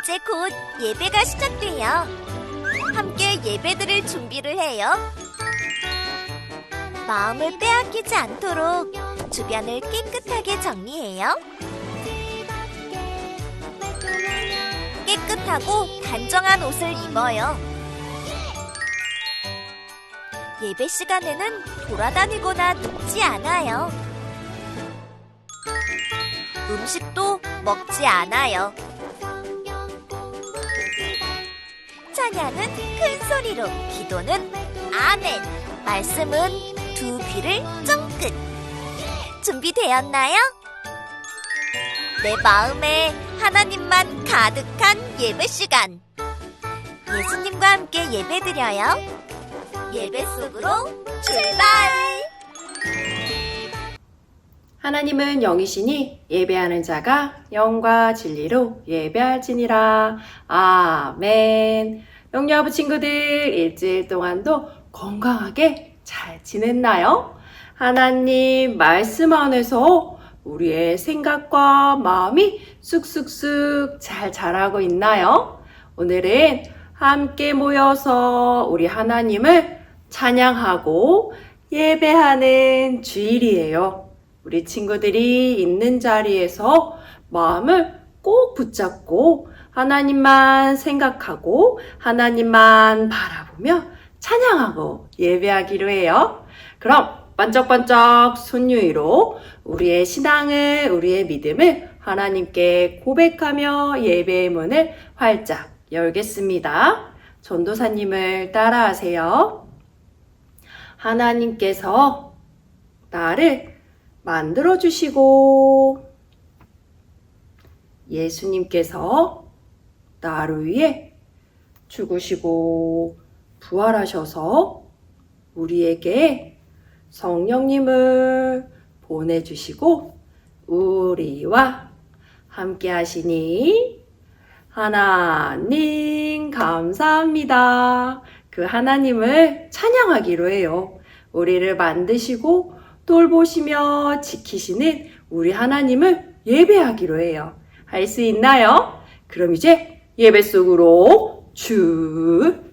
이제 곧 예배가 시작돼요. 함께 예배드릴 준비를 해요. 마음을 빼앗기지 않도록 주변을 깨끗하게 정리해요. 깨끗하고 단정한 옷을 입어요. 예배 시간에는 돌아다니거나 눕지 않아요. 음식도 먹지 않아요. 찬양은 큰 소리로, 기도는 아멘, 말씀은 두 귀를 쫑긋. 준비되었나요? 내 마음에 하나님만 가득한 예배 시간. 예수님과 함께 예배드려요. 예배 속으로 출발! 하나님은 영이시니 예배하는 자가 영과 진리로 예배할지니라. 아멘. 영유아부 친구들, 일주일 동안도 건강하게 잘 지냈나요? 하나님 말씀 안에서 우리의 생각과 마음이 쑥쑥쑥 잘 자라고 있나요? 오늘은 함께 모여서 우리 하나님을 찬양하고 예배하는 주일이에요. 우리 친구들이 있는 자리에서 마음을 꼭 붙잡고 하나님만 생각하고 하나님만 바라보며 찬양하고 예배하기로 해요. 그럼 반짝반짝 손 위로 우리의 신앙을, 우리의 믿음을 하나님께 고백하며 예배의 문을 활짝 열겠습니다. 전도사님을 따라하세요. 하나님께서 나를 만들어주시고 예수님께서 나를 위해 죽으시고 부활하셔서 우리에게 성령님을 보내주시고 우리와 함께 하시니 하나님 감사합니다. 그 하나님을 찬양하기로 해요. 우리를 만드시고 돌보시며 지키시는 우리 하나님을 예배하기로 해요. 할 수 있나요? 그럼 이제 예배 속으로 출발!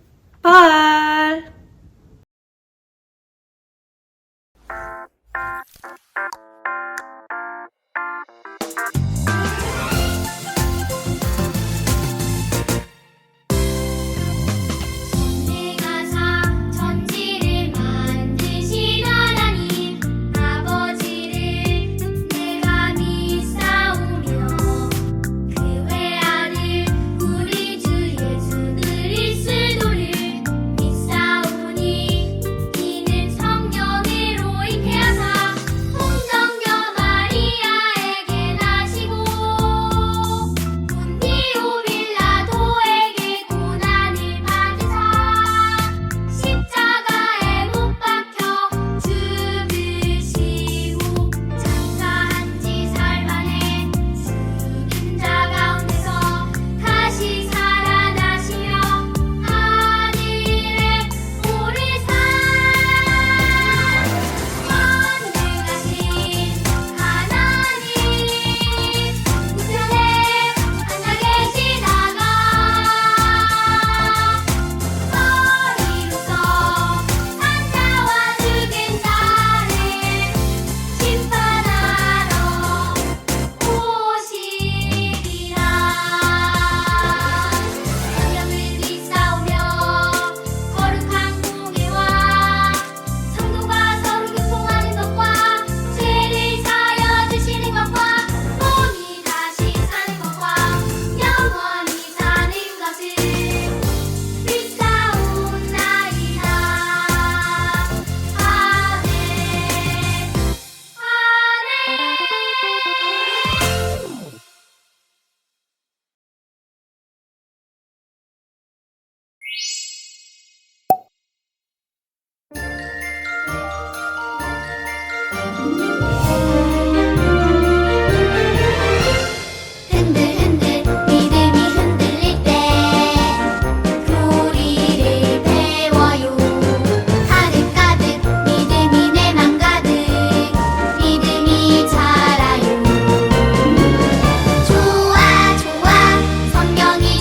성경이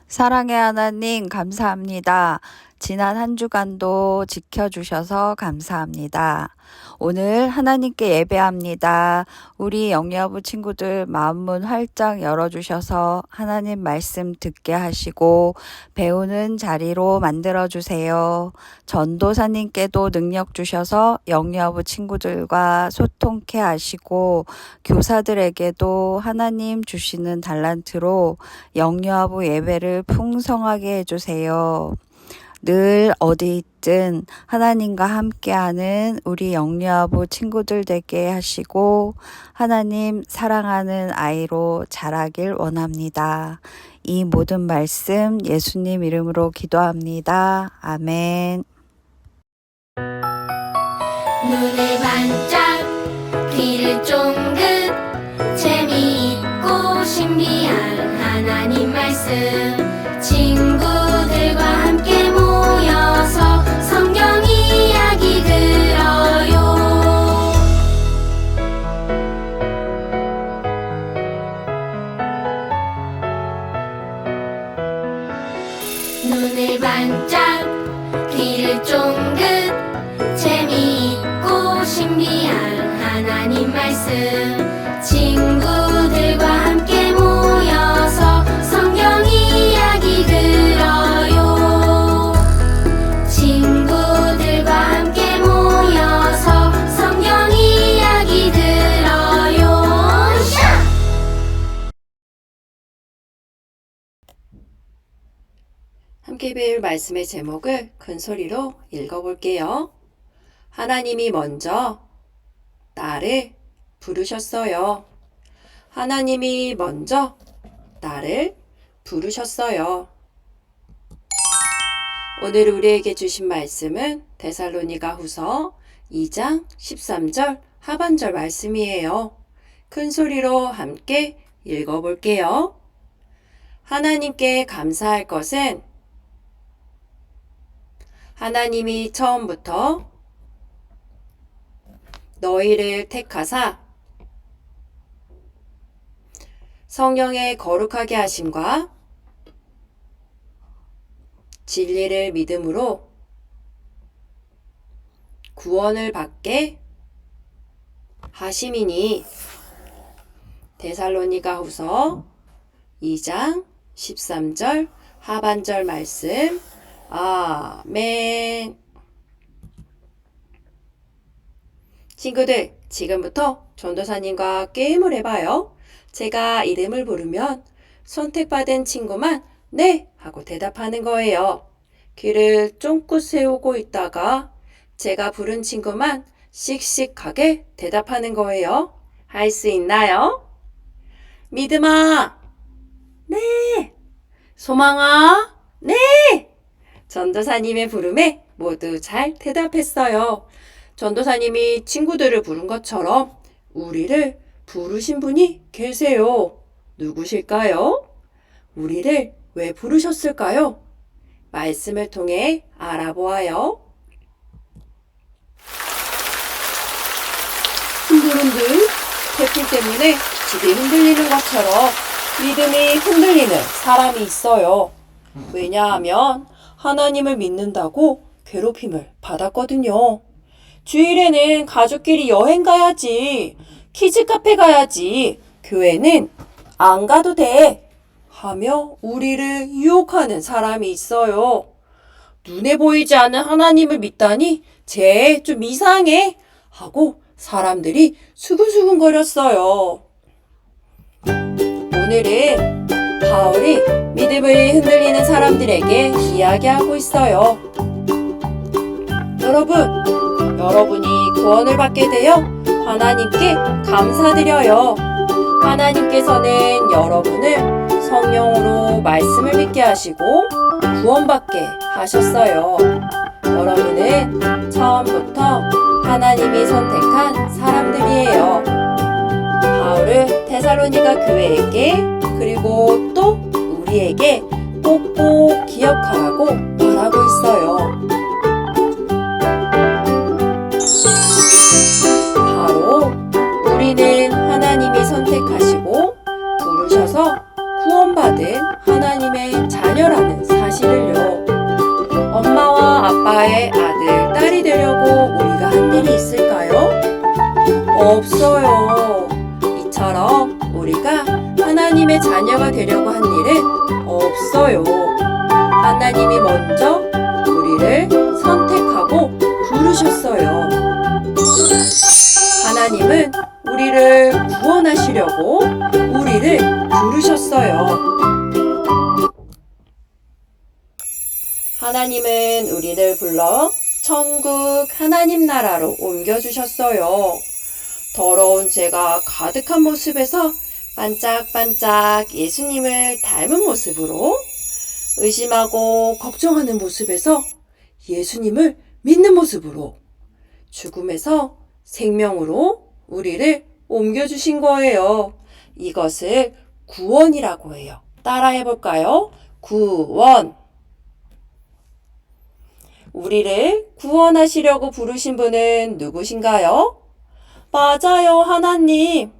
사랑의 하나님 감사합니다. 지난 한 주간도 지켜주셔서 감사합니다. 오늘 하나님께 예배합니다. 우리 영여부 친구들 마음문 활짝 열어주셔서 하나님 말씀 듣게 하시고 배우는 자리로 만들어주세요. 전도사님께도 능력 주셔서 영여부 친구들과 소통케 하시고 교사들에게도 하나님 주시는 달란트로 영여부 예배를 풍성하게 해주세요. 늘 어디 있든 하나님과 함께하는 우리 영유아부 친구들 되게 하시고 하나님 사랑하는 아이로 자라길 원합니다. 이 모든 말씀 예수님 이름으로 기도합니다. 아멘. 눈을 반짝 귀를 쫑긋 재미있고 신비한 하나님 말씀 친구들과 함께 모여서 성경 이야기 들어요. 눈을 반짝 귀를 쫑긋 재미있고 신비한 하나님 말씀 친구들과 함께 모여서 성경 이야기 들어요. 친구들과 함께 모여서 성경 이야기 들어요. 샤! 함께 배울 말씀의 제목을 큰 소리로 읽어볼게요. 하나님이 먼저 나를 부르셨어요. 하나님이 먼저 나를 부르셨어요. 오늘 우리에게 주신 말씀은 데살로니가 후서 2장 13절 하반절 말씀이에요. 큰 소리로 함께 읽어볼게요. 하나님께 감사할 것은 하나님이 처음부터 너희를 택하사 성령의 거룩하게 하심과 진리를 믿음으로 구원을 받게 하심이니. 데살로니가 후서 2장 13절 하반절 말씀. 아멘. 친구들, 지금부터 전도사님과 게임을 해봐요. 제가 이름을 부르면 선택받은 친구만 네 하고 대답하는 거예요. 귀를 쫑긋 세우고 있다가 제가 부른 친구만 씩씩하게 대답하는 거예요. 할 수 있나요? 믿음아, 네. 소망아, 네. 전도사님의 부름에 모두 잘 대답했어요. 전도사님이 친구들을 부른 것처럼 우리를 부르신 분이 계세요. 누구실까요? 우리를 왜 부르셨을까요? 말씀을 통해 알아보아요. 흔들흔들 태풍 때문에 집이 흔들리는 것처럼 믿음이 흔들리는 사람이 있어요. 왜냐하면 하나님을 믿는다고 괴롭힘을 받았거든요. 주일에는 가족끼리 여행 가야지, 키즈 카페 가야지, 교회는 안 가도 돼 하며 우리를 유혹하는 사람이 있어요. 눈에 보이지 않는 하나님을 믿다니 쟤 좀 이상해 하고 사람들이 수근수근거렸어요. 오늘은 바울이 믿음을 흔들리는 사람들에게 이야기하고 있어요. 여러분이 구원을 받게 되어 하나님께 감사드려요. 하나님께서는 여러분을 성령으로 말씀을 믿게 하시고 구원받게 하셨어요. 여러분은 처음부터 하나님이 선택한 사람들이에요. 바울은 데살로니가 교회에게 그리고 또 우리에게 꼭꼭 기억하라고 말하고 있어요. 바로 우리는 하나님이 선택하시고 부르셔서 구원받은 하나님의 자녀 우리가 하나님의 자녀가 되려고 한 일은 없어요. 하나님이 먼저 우리를 선택하고 부르셨어요. 하나님은 우리를 구원하시려고 우리를 부르셨어요. 하나님은 우리를 불러 천국 하나님 나라로 옮겨주셨어요. 더러운 죄가 가득한 모습에서 반짝반짝 예수님을 닮은 모습으로, 의심하고 걱정하는 모습에서 예수님을 믿는 모습으로, 죽음에서 생명으로 우리를 옮겨주신 거예요. 이것을 구원이라고 해요. 따라해볼까요? 구원. 우리를 구원하시려고 부르신 분은 누구신가요? 맞아요, 하나님.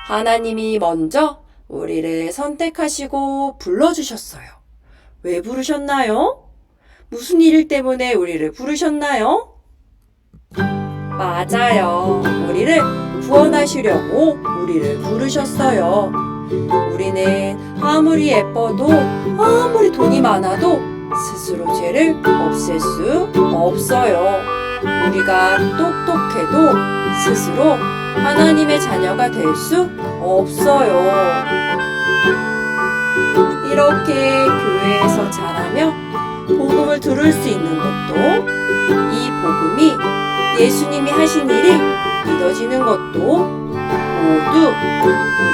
하나님이 먼저 우리를 선택하시고 불러주셨어요. 왜 부르셨나요? 무슨 일 때문에 우리를 부르셨나요? 맞아요. 우리를 구원하시려고 우리를 부르셨어요. 우리는 아무리 예뻐도 아무리 돈이 많아도 스스로 죄를 없앨 수 없어요. 우리가 똑똑해도 스스로 하나님의 자녀가 될 수 없어요. 이렇게 교회에서 자라며 복음을 들을 수 있는 것도, 이 복음이 예수님이 하신 일이 믿어지는 것도 모두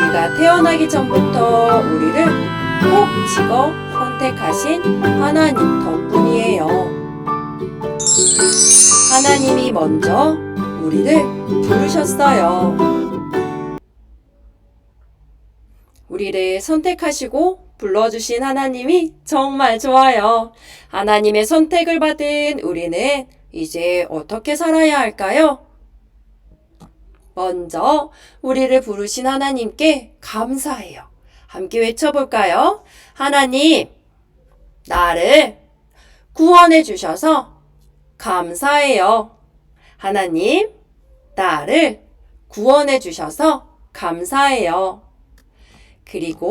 우리가 태어나기 전부터 우리를 콕 집어 선택하신 하나님 덕분이에요. 하나님이 먼저 우리를 부르셨어요. 우리를 선택하시고 불러주신 하나님이 정말 좋아요. 하나님의 선택을 받은 우리는 이제 어떻게 살아야 할까요? 먼저 우리를 부르신 하나님께 감사해요. 함께 외쳐볼까요? 하나님, 나를 구원해 주셔서 감사해요. 하나님, 나를 구원해 주셔서 감사해요. 그리고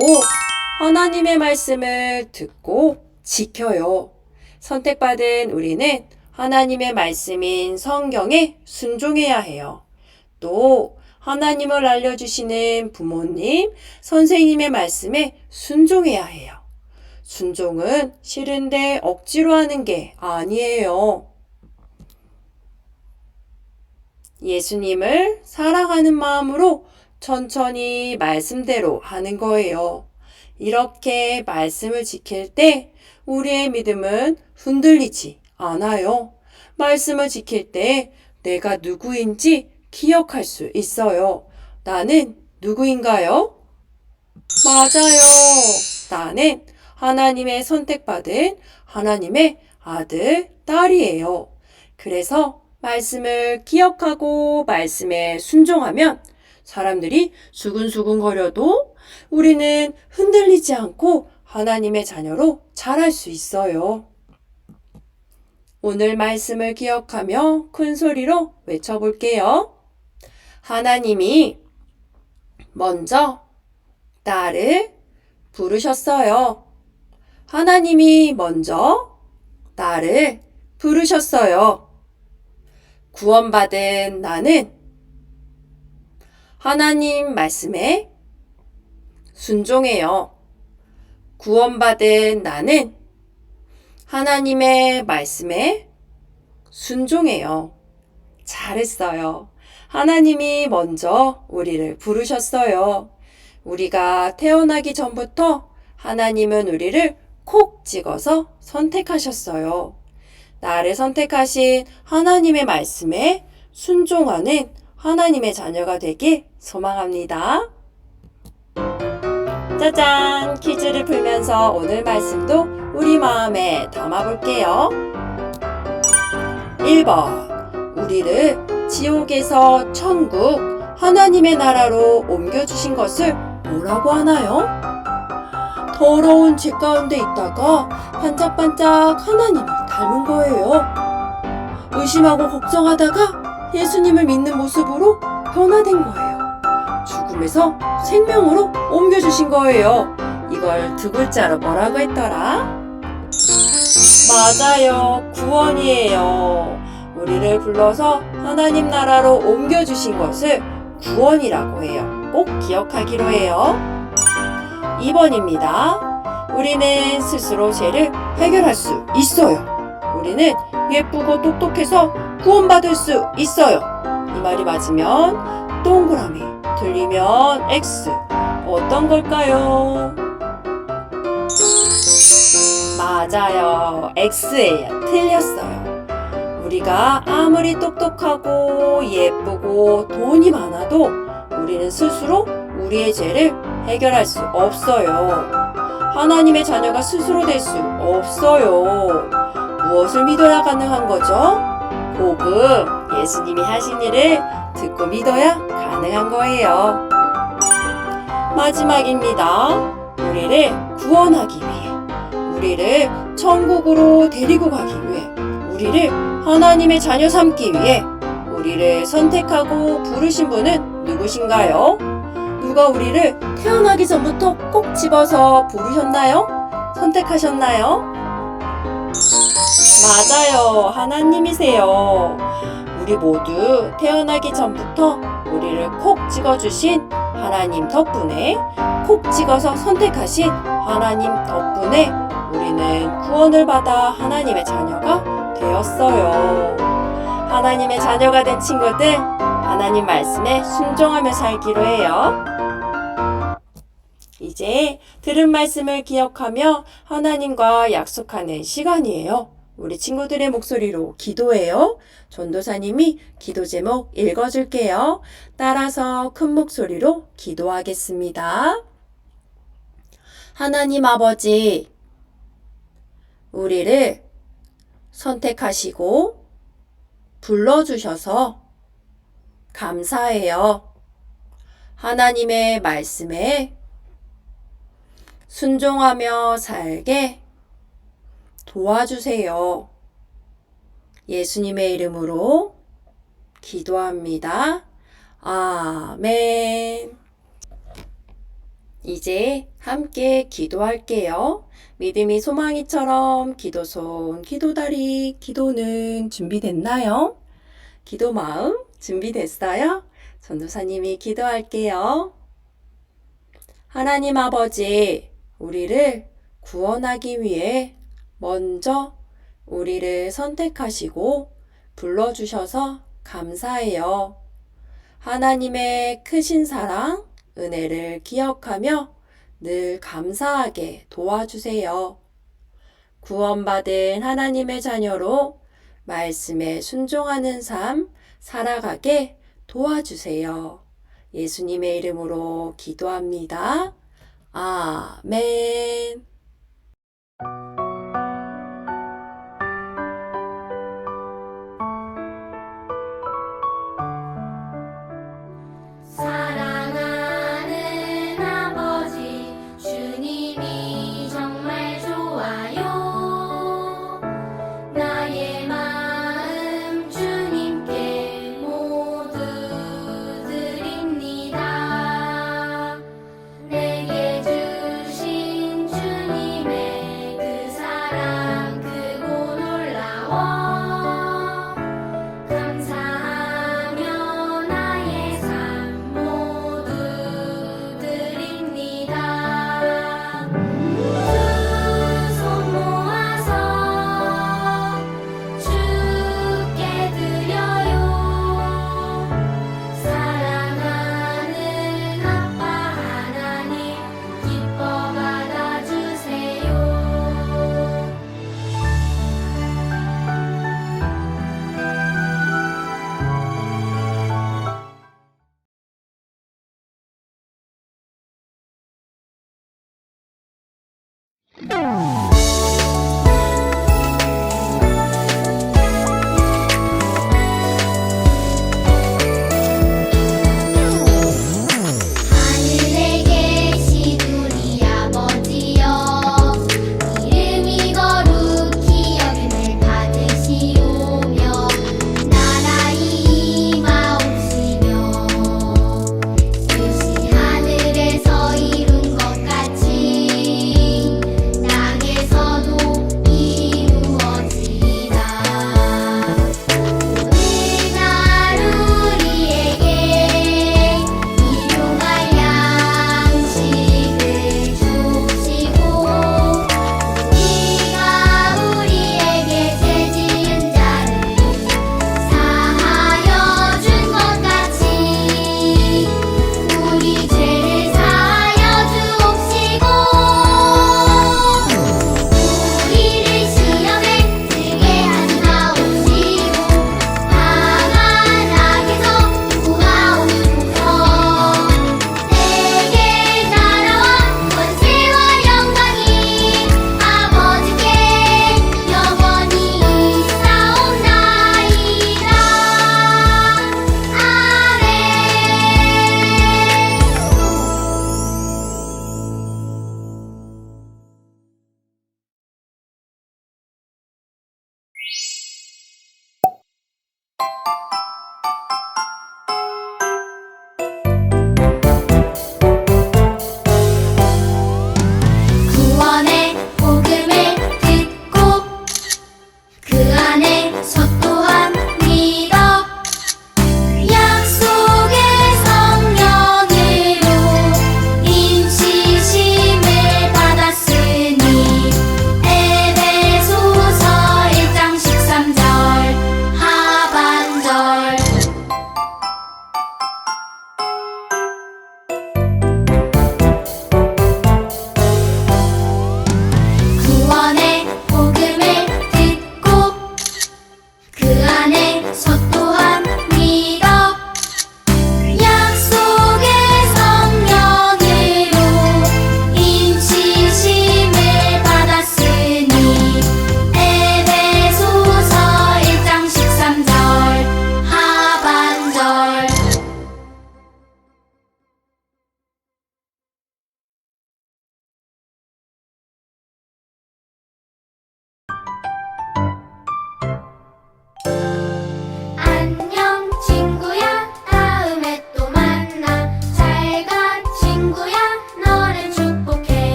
하나님의 말씀을 듣고 지켜요. 선택받은 우리는 하나님의 말씀인 성경에 순종해야 해요. 또 하나님을 알려주시는 부모님, 선생님의 말씀에 순종해야 해요. 순종은 싫은데 억지로 하는 게 아니에요. 예수님을 사랑하는 마음으로 천천히 말씀대로 하는 거예요. 이렇게 말씀을 지킬 때 우리의 믿음은 흔들리지 않아요. 말씀을 지킬 때 내가 누구인지 기억할 수 있어요. 나는 누구인가요? 맞아요. 나는 하나님의 선택받은 하나님의 아들, 딸이에요. 그래서 말씀을 기억하고 말씀에 순종하면 사람들이 수근수근거려도 우리는 흔들리지 않고 하나님의 자녀로 자랄 수 있어요. 오늘 말씀을 기억하며 큰 소리로 외쳐볼게요. 하나님이 먼저 나를 부르셨어요. 하나님이 먼저 나를 부르셨어요. 구원받은 나는 하나님 말씀에 순종해요. 구원받은 나는 하나님의 말씀에 순종해요. 잘했어요. 하나님이 먼저 우리를 부르셨어요. 우리가 태어나기 전부터 하나님은 우리를 콕 찍어서 선택하셨어요. 나를 선택하신 하나님의 말씀에 순종하는 하나님의 자녀가 되길 소망합니다. 짜잔! 퀴즈를 풀면서 오늘 말씀도 우리 마음에 담아볼게요. 1번. 우리를 지옥에서 천국, 하나님의 나라로 옮겨주신 것을 뭐라고 하나요? 더러운 죄 가운데 있다가 반짝반짝 하나님을 닮은 거예요. 의심하고 걱정하다가 예수님을 믿는 모습으로 변화된 거예요. 죽음에서 생명으로 옮겨주신 거예요. 이걸 두 글자로 뭐라고 했더라? 맞아요. 구원이에요. 우리를 불러서 하나님 나라로 옮겨주신 것을 구원이라고 해요. 꼭 기억하기로 해요. 2번입니다. 우리는 스스로 죄를 해결할 수 있어요. 우리는 예쁘고 똑똑해서 구원받을 수 있어요. 이 말이 맞으면 동그라미, 틀리면 X. 어떤 걸까요? 맞아요. X예요. 틀렸어요. 우리가 아무리 똑똑하고 예쁘고 돈이 많아도 우리는 스스로 우리의 죄를 해결할 수 없어요. 하나님의 자녀가 스스로 될 수 없어요. 무엇을 믿어야 가능한 거죠? 복음, 예수님이 하신 일을 듣고 믿어야 가능한 거예요. 마지막입니다. 우리를 구원하기 위해, 우리를 천국으로 데리고 가기 위해, 우리를 하나님의 자녀 삼기 위해 우리를 선택하고 부르신 분은 누구신가요? 누가 우리를 태어나기 전부터 꼭 집어서 부르셨나요? 선택하셨나요? 맞아요. 하나님이세요. 우리 모두 태어나기 전부터 우리를 콕 찍어주신 하나님 덕분에, 콕 찍어서 선택하신 하나님 덕분에 우리는 구원을 받아 하나님의 자녀가 되었어요. 하나님의 자녀가 된 친구들, 하나님 말씀에 순종하며 살기로 해요. 이제 들은 말씀을 기억하며 하나님과 약속하는 시간이에요. 우리 친구들의 목소리로 기도해요. 전도사님이 기도 제목 읽어줄게요. 따라서 큰 목소리로 기도하겠습니다. 하나님 아버지, 우리를 선택하시고 불러주셔서 감사해요. 하나님의 말씀에 순종하며 살게 도와주세요. 예수님의 이름으로 기도합니다. 아멘. 이제 함께 기도할게요. 믿음이 소망이처럼 기도손, 기도다리, 기도는 준비됐나요? 기도 마음 준비됐어요? 전도사님이 기도할게요. 하나님 아버지, 우리를 구원하기 위해 먼저 우리를 선택하시고 불러주셔서 감사해요. 하나님의 크신 사랑, 은혜를 기억하며 늘 감사하게 도와주세요. 구원받은 하나님의 자녀로 말씀에 순종하는 삶 살아가게 도와주세요. 예수님의 이름으로 기도합니다. 아멘. 사랑하는 아버지, 주님이 정말 좋아요. 나의 마음 주님께 모두 드립니다. 내게 주신 주님의 그 사랑 크고 놀라워. 감사하며 나의 삶 모두 드립니다. 두 손 모아서 주께 드려요. 사랑하는 아빠 하나님, 기뻐 받아주세요.